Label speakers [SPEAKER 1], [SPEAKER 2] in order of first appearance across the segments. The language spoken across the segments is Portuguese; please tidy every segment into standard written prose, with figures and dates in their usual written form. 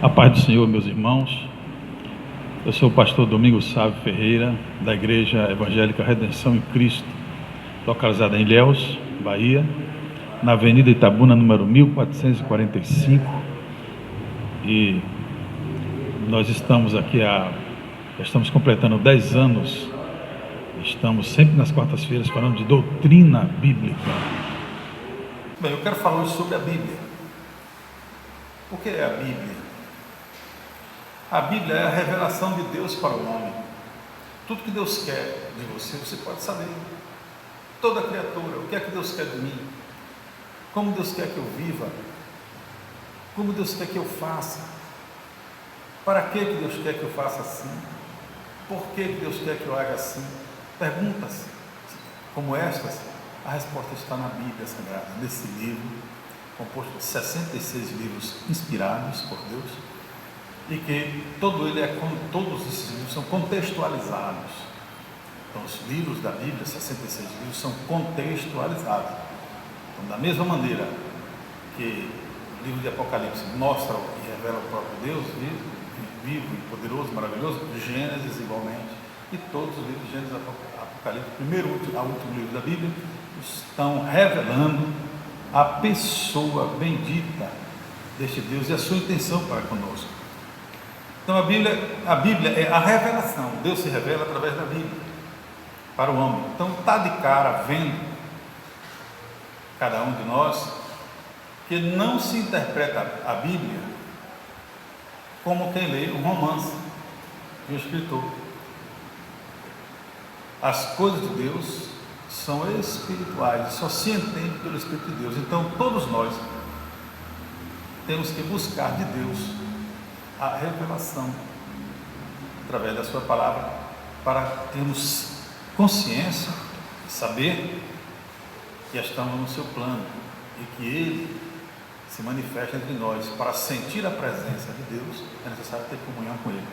[SPEAKER 1] A paz do Senhor, meus irmãos. Eu sou o pastor Domingos Sávio Ferreira, da Igreja Evangélica Redenção em Cristo, localizada em Ilhéus, Bahia, na Avenida Itabuna, número 1445. E nós estamos aqui estamos completando 10 anos. Estamos sempre nas quartas-feiras falando de doutrina bíblica. Bem, eu quero falar hoje sobre a Bíblia. O que é a Bíblia? A Bíblia é a revelação de Deus para o homem. Tudo que Deus quer de você, você pode saber. Toda criatura, o que é que Deus quer de mim? Como Deus quer que eu viva? Como Deus quer que eu faça? Para que Deus quer que eu faça assim? Por que Deus quer que eu haja assim? Perguntas como estas, a resposta está na Bíblia Sagrada, nesse livro, composto de 66 livros inspirados por Deus, e que todos esses livros são contextualizados. Então, os livros da Bíblia, 66 livros, são contextualizados. Então, da mesma maneira que o livro de Apocalipse mostra e revela o próprio Deus, vivo e poderoso, maravilhoso, Gênesis igualmente, e todos os livros de Gênesis e Apocalipse, primeiro ao último livro da Bíblia, estão revelando a pessoa bendita deste Deus e a sua intenção para conosco. Então a Bíblia é a revelação. Deus se revela através da Bíblia para o homem. Então está de cara vendo cada um de nós que não se interpreta a Bíblia como quem lê um romance de um escritor. As coisas de Deus são espirituais, só se entende pelo Espírito de Deus. Então todos nós temos que buscar de Deus a revelação através da sua palavra, para termos consciência, saber que estamos no seu plano e que Ele se manifesta entre nós. Para sentir a presença de Deus é necessário ter comunhão com Ele.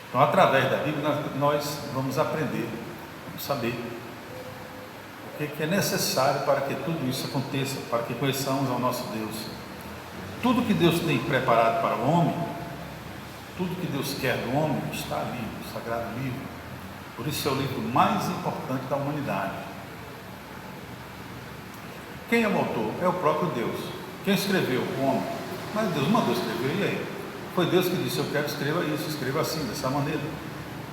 [SPEAKER 1] Então, através da Bíblia, nós vamos aprender, vamos saber o que é necessário para que tudo isso aconteça, para que conheçamos ao nosso Deus. Tudo que Deus tem preparado para o homem, tudo que Deus quer do homem está ali, no Sagrado Livro. Por isso é o livro mais importante da humanidade. Quem é o autor? É o próprio Deus. Quem escreveu? O homem. Mas Deus mandou escrever, e aí? Foi Deus que disse: eu quero escreva isso, escreva assim, dessa maneira.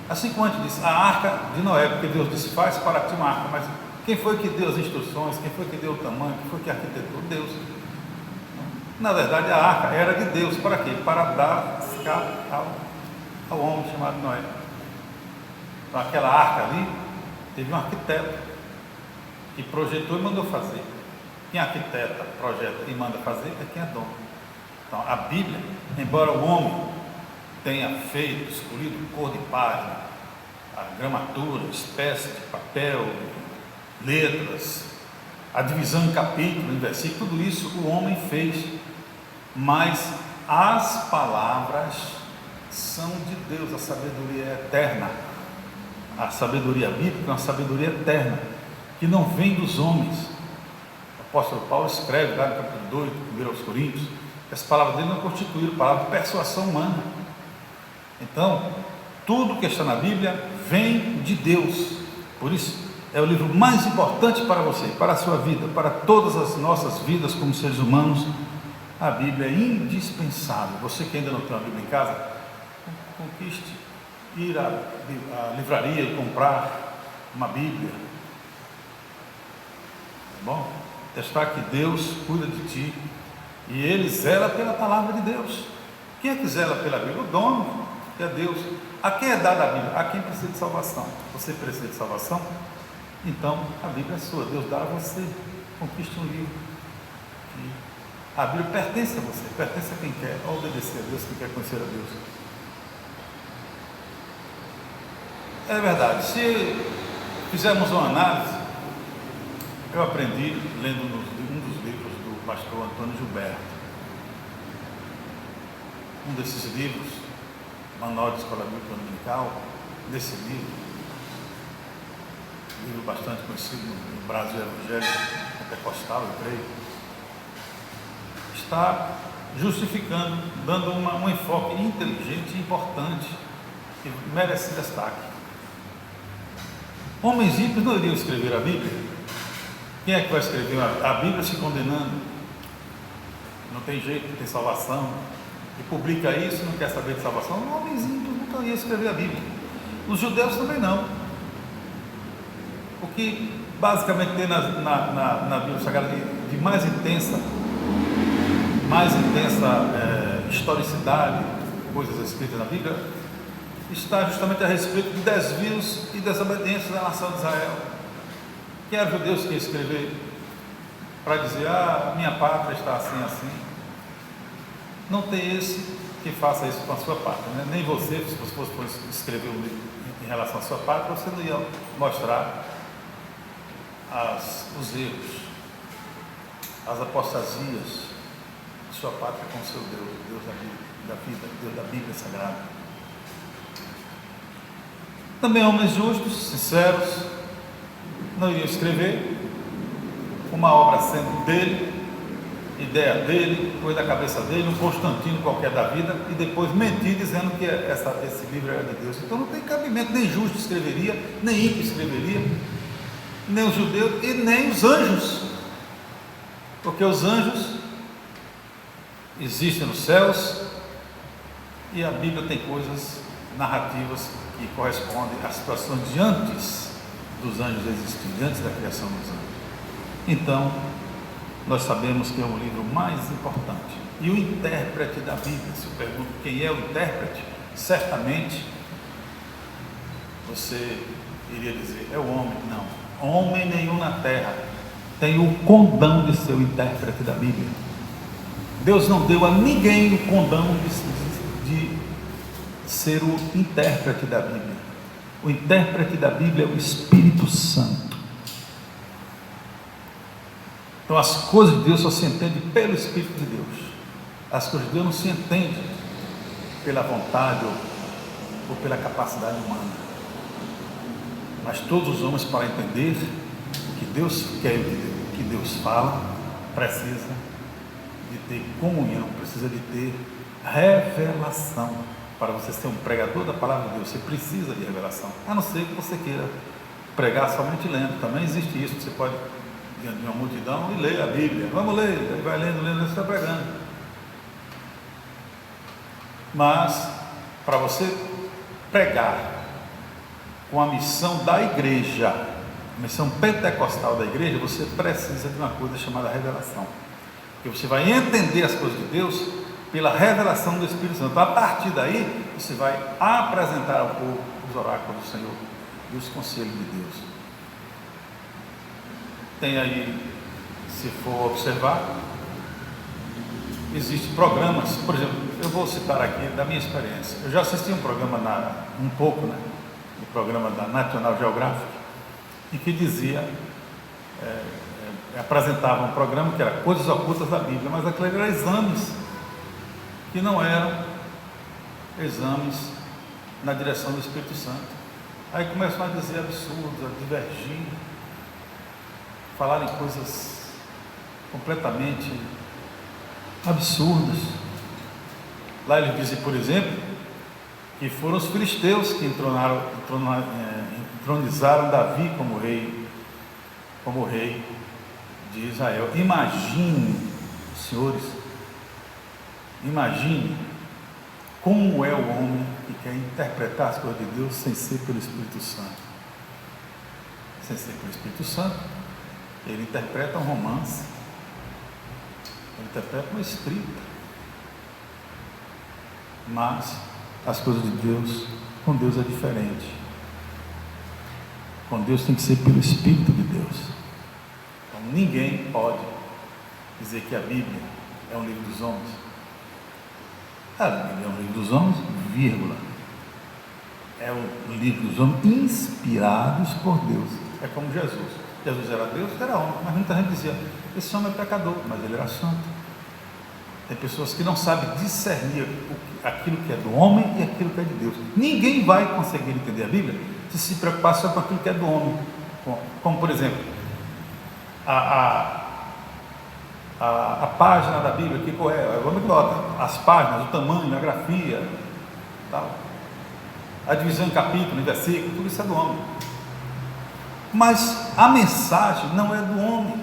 [SPEAKER 1] Assim como a gente disse, a arca de Noé, porque Deus disse: faz para ti uma arca. Mas quem foi que deu as instruções? Quem foi que deu o tamanho? Quem foi que arquitetou? Deus. Na verdade, a arca era de Deus. Para quê? Para dar ao homem chamado Noé. Então, aquela arca ali teve um arquiteto que projetou e mandou fazer. Quem arquiteta, projeta e manda fazer é quem é dono. Então, a Bíblia, embora o homem tenha feito, escolhido cor de página, a gramatura, espécie de papel, letras, a divisão em capítulo, em versículo, tudo isso o homem fez, mas as palavras são de Deus. A sabedoria é eterna. A sabedoria bíblica é uma sabedoria eterna, que não vem dos homens. O apóstolo Paulo escreve lá no capítulo 2, 1 aos Coríntios, que as palavras dele não constituíram palavra de persuasão humana. Então, tudo que está na Bíblia vem de Deus. Por isso, é o livro mais importante para você, para a sua vida, para todas as nossas vidas como seres humanos. A Bíblia é indispensável. Você que ainda não tem uma Bíblia em casa, conquiste, ir à livraria e comprar uma Bíblia. Tá bom? Testar que Deus cuida de ti e Ele zela pela palavra de Deus. Quem é que zela pela Bíblia? O dono, que é Deus. A quem é dada a Bíblia? A quem precisa de salvação. Você precisa de salvação? Então a Bíblia é sua. Deus dá a você. Conquiste um livro. A Bíblia pertence a você, pertence a quem quer obedecer a Deus, quem quer conhecer a Deus. É verdade, se fizermos uma análise, eu aprendi lendo um dos livros do pastor Antônio Gilberto. Um desses livros, Manual de Escola Bíblica Dominical, desse livro bastante conhecido no Brasil evangélico pentecostal, eu creio, está justificando, dando um enfoque inteligente e importante, que merece destaque. Homens ímpios não iriam escrever a Bíblia. Quem é que vai escrever a Bíblia se condenando? Não tem jeito, não tem salvação. E publica isso, não quer saber de salvação. Homens ímpios nunca iriam escrever a Bíblia. Os judeus também não. O que basicamente tem na Bíblia Sagrada de mais intensa historicidade, coisas escritas na Bíblia, está justamente a respeito de desvios e desobediências da nação de Israel. Quem era judeus que ia escrever para dizer, minha pátria está assim, assim? Não tem esse que faça isso com a sua pátria, né? Nem você, se você fosse escrever um livro em relação à sua pátria, você não ia mostrar os erros, as apostasias de sua pátria com o seu Deus, Deus da vida, Deus da Bíblia Sagrada. Também homens justos, sinceros, não iriam escrever uma obra sendo dele, ideia dele, coisa da cabeça dele, um Constantino qualquer da vida, e depois mentir dizendo que esse livro era de Deus. Então não tem cabimento, nem justo escreveria, nem ímpio escreveria, nem os judeus e nem os anjos, porque os anjos existem nos céus e a Bíblia tem coisas narrativas que correspondem às situações de antes dos anjos existirem, antes da criação dos anjos. Então, nós sabemos que é o livro mais importante. E o intérprete da Bíblia, se eu pergunto quem é o intérprete, certamente você iria dizer, é o homem. Não. Homem nenhum na terra tem o condão de ser o intérprete da Bíblia. Deus não deu a ninguém o condão de ser o intérprete da Bíblia. O intérprete da Bíblia é o Espírito Santo. Então as coisas de Deus só se entendem pelo Espírito de Deus. As coisas de Deus não se entendem pela vontade ou pela capacidade humana. Mas todos os homens, para entender o que Deus quer e o que Deus fala, precisa de ter comunhão, precisa de ter revelação. Para você ser um pregador da palavra de Deus, você precisa de revelação, a não ser que você queira pregar somente lendo. Também existe isso, você pode diante de uma multidão e ler a Bíblia, vamos ler, aí vai lendo, você está pregando. Mas para você pregar com a missão da igreja, a missão pentecostal da igreja, você precisa de uma coisa chamada revelação, porque você vai entender as coisas de Deus pela revelação do Espírito Santo. A partir daí, você vai apresentar ao povo os oráculos do Senhor e os conselhos de Deus. Tem aí, se for observar, existem programas, por exemplo, eu vou citar aqui da minha experiência. Eu já assisti um programa, o programa da National Geographic, em que dizia, apresentava um programa que era Coisas Ocultas da Bíblia, mas aquilo era exames que não eram exames na direção do Espírito Santo. Aí começam a dizer absurdos, a divergir, falar em coisas completamente absurdas. Lá ele dizem, por exemplo, que foram os filisteus que entronizaram Davi como rei de Israel. Imagine, senhores, imagine como é o homem que quer interpretar as coisas de Deus sem ser pelo Espírito Santo. Sem ser pelo Espírito Santo, ele interpreta um romance, ele interpreta uma escrita. Mas as coisas de Deus, com Deus é diferente. Com Deus tem que ser pelo Espírito de Deus. Então ninguém pode dizer que a Bíblia é um livro dos homens. A Bíblia é um livro dos homens, vírgula. É um livro dos homens inspirados por Deus. É como Jesus. Jesus era Deus, era homem, mas muita gente dizia, esse homem é pecador, mas ele era santo. Tem pessoas que não sabem discernir aquilo que é do homem e aquilo que é de Deus. Ninguém vai conseguir entender a Bíblia se preocupar só com aquilo que é do homem. Como por exemplo, A página da Bíblia, que qual é? O homem que bota as páginas, o tamanho, a grafia, tal. A divisão em capítulo, em versículo, tudo isso é do homem. Mas a mensagem não é do homem,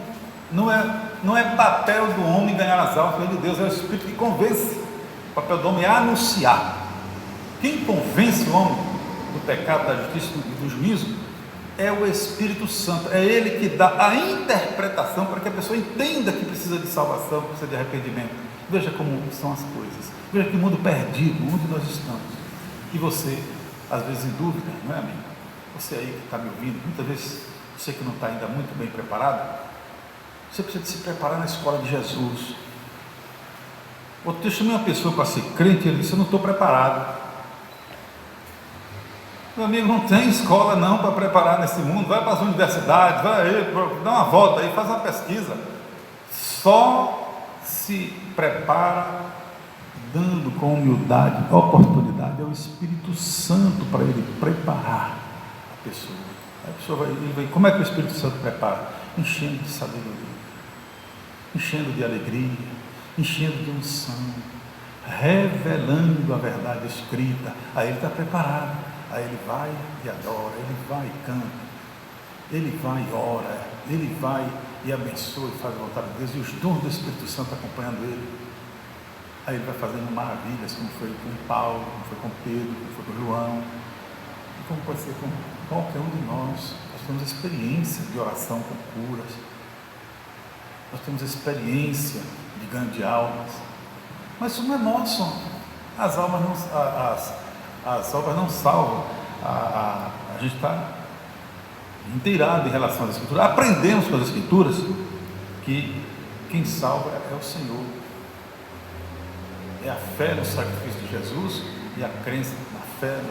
[SPEAKER 1] não é papel do homem ganhar as almas, filho de Deus, é o Espírito que convence. O papel do homem é anunciar. Quem convence o homem do pecado, da justiça e do juízo é o Espírito Santo. É Ele que dá a interpretação para que a pessoa entenda que precisa de salvação, que precisa de arrependimento. Veja como são as coisas. Veja que mundo perdido, onde nós estamos. E você, às vezes em dúvida, não é, amigo? Você aí que está me ouvindo, muitas vezes você que não está ainda muito bem preparado, você precisa de se preparar na escola de Jesus. Outro dia eu chamei uma pessoa para ser crente e ele disse: eu não estou preparado. Meu amigo, não tem escola não para preparar nesse mundo. Vai para as universidades, vai aí, dá uma volta aí, faz uma pesquisa. Só se prepara dando com humildade, oportunidade ao Espírito Santo para ele preparar a pessoa. A pessoa vai, como é que o Espírito Santo prepara? Enchendo de sabedoria, enchendo de alegria, enchendo de unção, revelando a verdade escrita. Aí ele está preparado. Aí ele vai e adora, ele vai e canta, ele vai e ora, ele vai e abençoa e faz a vontade de Deus, e os dons do Espírito Santo acompanhando ele. Aí ele vai fazendo maravilhas, como foi com Paulo, como foi com Pedro, como foi com João, e como pode ser com qualquer um de nós. Nós temos experiência de oração com curas, nós temos experiência de ganho de almas, mas isso não é nosso. As almas não, as obras não salvam. A gente está inteirado em relação às Escrituras. Aprendemos com as Escrituras que quem salva é o Senhor. É a fé no sacrifício de Jesus e a crença na fé,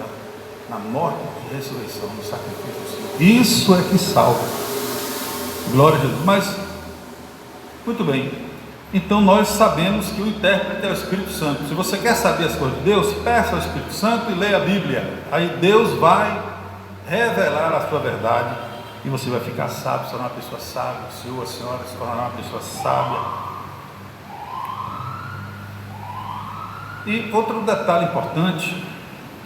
[SPEAKER 1] na morte e ressurreição, no sacrifício do Senhor. Isso é que salva. Glória a Jesus. Mas, muito bem. Então nós sabemos que o intérprete é o Espírito Santo. Se você quer saber as coisas de Deus, peça ao Espírito Santo e leia a Bíblia. Aí Deus vai revelar a sua verdade e você vai ficar sábio, se tornar uma pessoa sábia. O senhor, a senhora se tornará uma pessoa sábia. E outro detalhe importante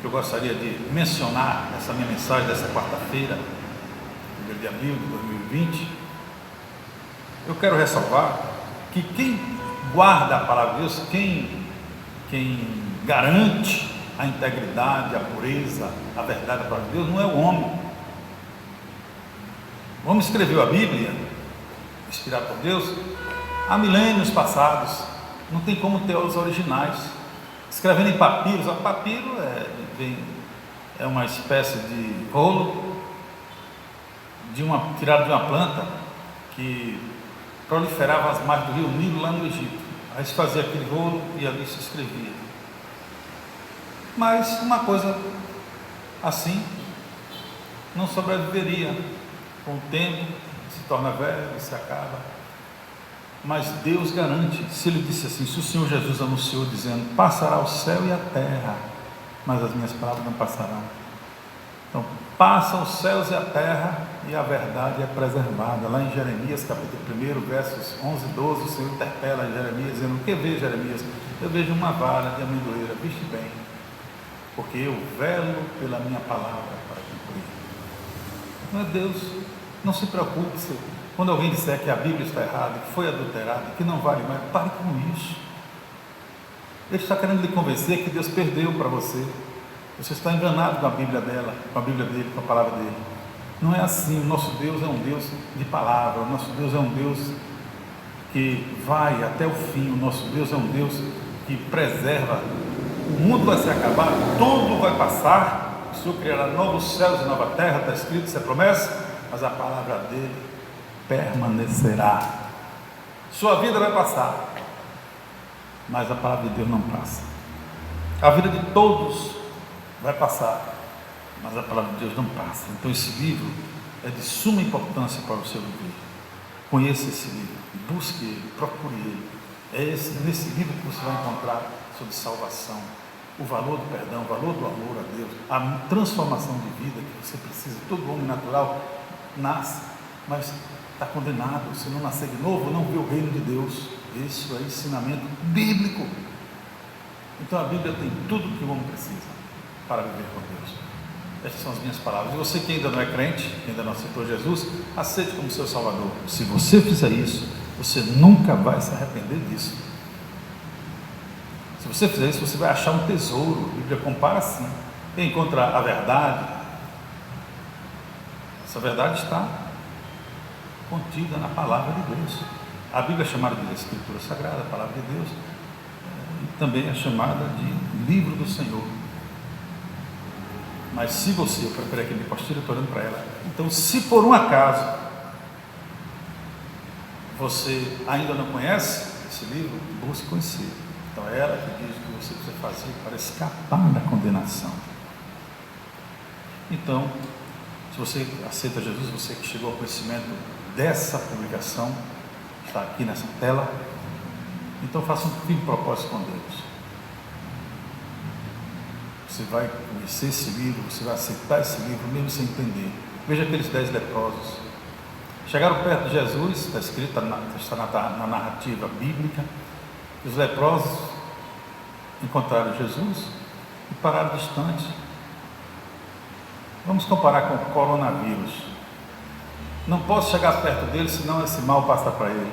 [SPEAKER 1] que eu gostaria de mencionar nessa minha mensagem dessa quarta-feira, 1 de abril de 2020, eu quero ressalvar que quem guarda a palavra de Deus, quem garante a integridade, a pureza, a verdade da palavra de Deus, não é o homem. O homem escreveu a Bíblia, inspirado por Deus, há milênios passados. Não tem como ter os originais. Escrevendo em papiros, o papiro é uma espécie de rolo tirado de uma planta que proliferava as margens do rio Nilo lá no Egito. Aí se fazia aquele rolo e ali se escrevia. Mas uma coisa assim não sobreviveria. Com o tempo se torna velho e se acaba. Mas Deus garante. Se Ele disse assim, se o Senhor Jesus anunciou dizendo: passará o céu e a terra, mas as minhas palavras não passarão. Então passam os céus e a terra e a verdade é preservada. Lá em Jeremias capítulo 1, versos 11 e 12, o Senhor interpela Jeremias dizendo: o que vê, Jeremias? Eu vejo uma vara de amendoeira. Viste bem, porque eu velo pela minha palavra para cumprir. Não é Deus, não se preocupe quando alguém disser que a Bíblia está errada, que foi adulterada, que não vale mais. Pare com isso. Ele está querendo lhe convencer que Deus perdeu para você. Você está enganado com a Bíblia dela, com a Bíblia dele, com a palavra dele. Não é assim. O nosso Deus é um Deus de palavra. O nosso Deus é um Deus que vai até o fim. O nosso Deus é um Deus que preserva. O mundo vai se acabar, tudo vai passar. O Senhor criará novos céus e nova terra, está escrito, isso é promessa, mas a palavra dele permanecerá. Sua vida vai passar, mas a palavra de Deus não passa. A vida de todos vai passar, mas a palavra de Deus não passa. Então esse livro é de suma importância para o seu viver. Conheça esse livro, busque ele, procure ele. É nesse livro que você vai encontrar sobre salvação, o valor do perdão, o valor do amor a Deus, a transformação de vida que você precisa. Todo homem natural nasce, mas está condenado. Se não nascer de novo, não vê o reino de Deus. Isso é ensinamento bíblico. Então a Bíblia tem tudo que o homem precisa para viver com Deus. Estas são as minhas palavras. E você que ainda não é crente, que ainda não aceitou Jesus, aceite como seu Salvador. Se você fizer isso, você nunca vai se arrepender disso. Se você fizer isso, você vai achar um tesouro. A Bíblia compara assim. Quem encontra a verdade, essa verdade está contida na palavra de Deus. A Bíblia é chamada de Escritura Sagrada, a palavra de Deus, e também é chamada de livro do Senhor. Mas se você, eu preparei aqui minha pastilha, eu estou olhando para ela. Então, se por um acaso você ainda não conhece esse livro, busque conhecer. Então é ela que diz o que você precisa fazer para escapar da condenação. Então, se você aceita Jesus, você que chegou ao conhecimento dessa publicação, está aqui nessa tela, então faça um firme propósito com Deus. Você vai conhecer esse livro, você vai aceitar esse livro, mesmo sem entender. Veja aqueles 10 leprosos. Chegaram perto de Jesus, está escrito, está na narrativa bíblica, os leprosos encontraram Jesus e pararam distante. Vamos comparar com o coronavírus. Não posso chegar perto dele, senão esse mal passa para ele.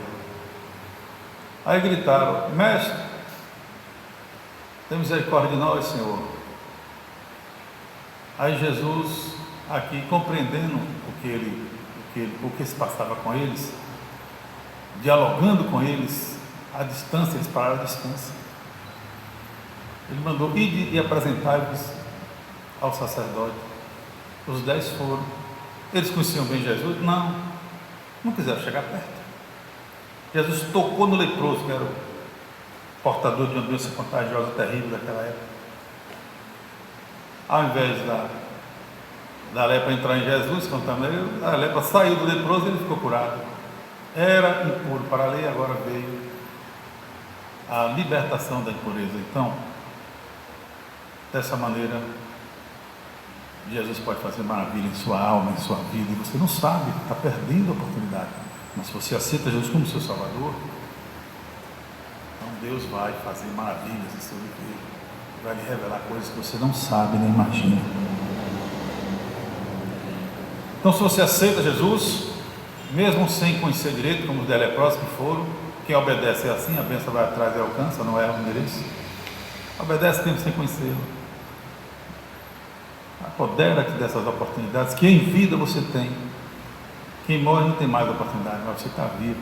[SPEAKER 1] Aí gritaram: mestre, tem misericórdia de nós, Senhor. Aí Jesus, aqui compreendendo o que se passava com eles, dialogando com eles à distância, eles pararam à distância. Ele mandou ir e apresentar-vos ao sacerdote. Os 10 foram. Eles conheciam bem Jesus? Não quiseram chegar perto. Jesus tocou no leproso, que era o portador de uma doença contagiosa terrível daquela época. Ao invés da lepra entrar em Jesus, a lepra saiu do leproso e ele ficou curado. Era impuro para a lei, agora veio a libertação da impureza. Então, dessa maneira, Jesus pode fazer maravilha em sua alma, em sua vida, e você não sabe, está perdendo a oportunidade. Mas se você aceita Jesus como seu Salvador, então Deus vai fazer maravilhas em seu viver, vai lhe revelar coisas que você não sabe nem imagina. Então, se você aceita Jesus, mesmo sem conhecer direito, como os 10 leprosos que foram, quem obedece é assim, a bênção vai atrás e alcança, não é o endereço. Obedece mesmo sem conhecê-lo. Apodera-te dessas oportunidades que em vida você tem. Quem morre não tem mais oportunidade, mas você está vivo.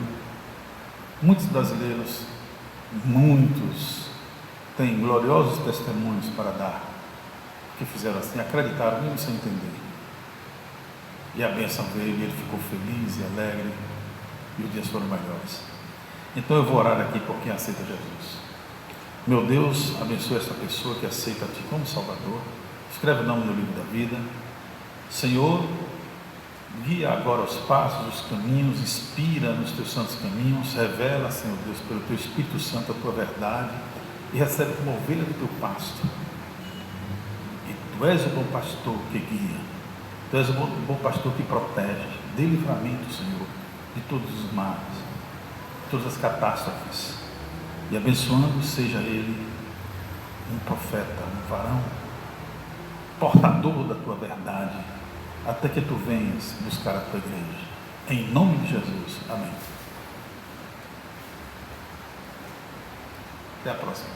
[SPEAKER 1] Muitos brasileiros, têm gloriosos testemunhos para dar, que fizeram assim, acreditaram mesmo sem entender. E a bênção veio e ele ficou feliz e alegre, e os dias foram melhores. Então eu vou orar aqui por quem aceita Jesus. Meu Deus, abençoe esta pessoa que aceita a Ti como Salvador. Escreve o nome no livro da vida. Senhor, guia agora os passos, os caminhos, inspira nos Teus santos caminhos, revela, Senhor Deus, pelo Teu Espírito Santo a Tua verdade, e recebe como ovelha do Teu pasto. E Tu és o bom pastor que guia, Tu és o bom pastor que protege, dê livramento, Senhor, de todos os males, de todas as catástrofes, e abençoando seja ele um profeta, um varão, portador da Tua verdade, até que Tu venhas buscar a Tua igreja, em nome de Jesus, amém. Até a próxima.